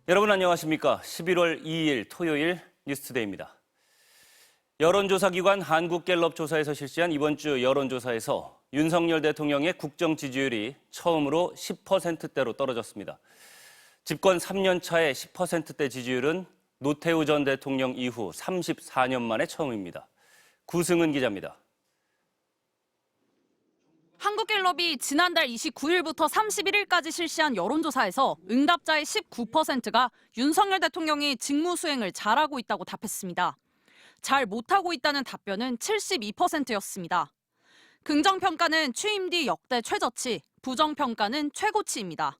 여러분 안녕하십니까? 11월 2일 토요일 뉴스투데이입니다. 여론조사기관 한국갤럽 조사에서 실시한 이번 주 여론조사에서 윤석열 대통령의 국정 지지율이 처음으로 10%대로 떨어졌습니다. 집권 3년 차의 10%대 지지율은 노태우 전 대통령 이후 34년 만에 처음입니다. 구승은 기자입니다. 한국갤럽이 지난달 29일부터 31일까지 실시한 여론조사에서 응답자의 19%가 윤석열 대통령이 직무 수행을 잘하고 있다고 답했습니다. 잘 못하고 있다는 답변은 72%였습니다. 긍정평가는 취임 뒤 역대 최저치, 부정평가는 최고치입니다.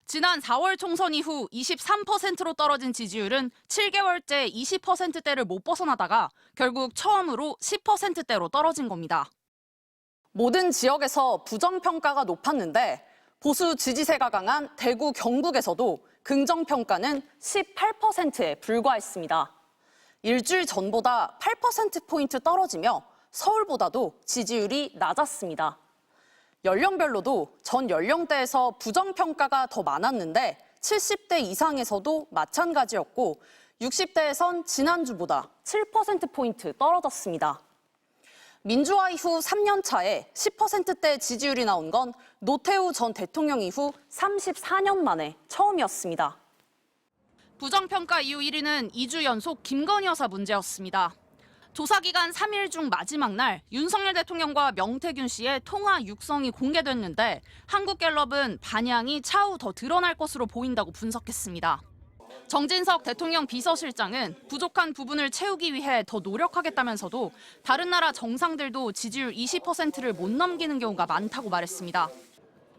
지난 4월 총선 이후 23%로 떨어진 지지율은 7개월째 20%대를 못 벗어나다가 결국 처음으로 10%대로 떨어진 겁니다. 모든 지역에서 부정평가가 높았는데 보수 지지세가 강한 대구, 경북에서도 긍정평가는 18%에 불과했습니다. 일주일 전보다 8%포인트 떨어지며 서울보다도 지지율이 낮았습니다. 연령별로도 전 연령대에서 부정평가가 더 많았는데 70대 이상에서도 마찬가지였고 60대에선 지난주보다 7%포인트 떨어졌습니다. 민주화 이후 3년 차에 10%대 지지율이 나온 건 노태우 전 대통령 이후 34년 만에 처음이었습니다. 부정평가 이후 1위는 2주 연속 김건희 여사 문제였습니다. 조사기간 3일 중 마지막 날 윤석열 대통령과 명태균 씨의 통화 육성이 공개됐는데 한국갤럽은 반향이 차후 더 드러날 것으로 보인다고 분석했습니다. 정진석 대통령 비서실장은 부족한 부분을 채우기 위해 더 노력하겠다면서도 다른 나라 정상들도 지지율 20%를 못 넘기는 경우가 많다고 말했습니다.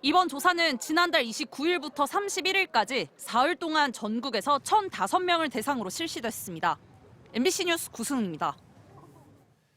이번 조사는 지난달 29일부터 31일까지 사흘 동안 전국에서 1,005명을 대상으로 실시됐습니다. MBC 뉴스 구승입니다.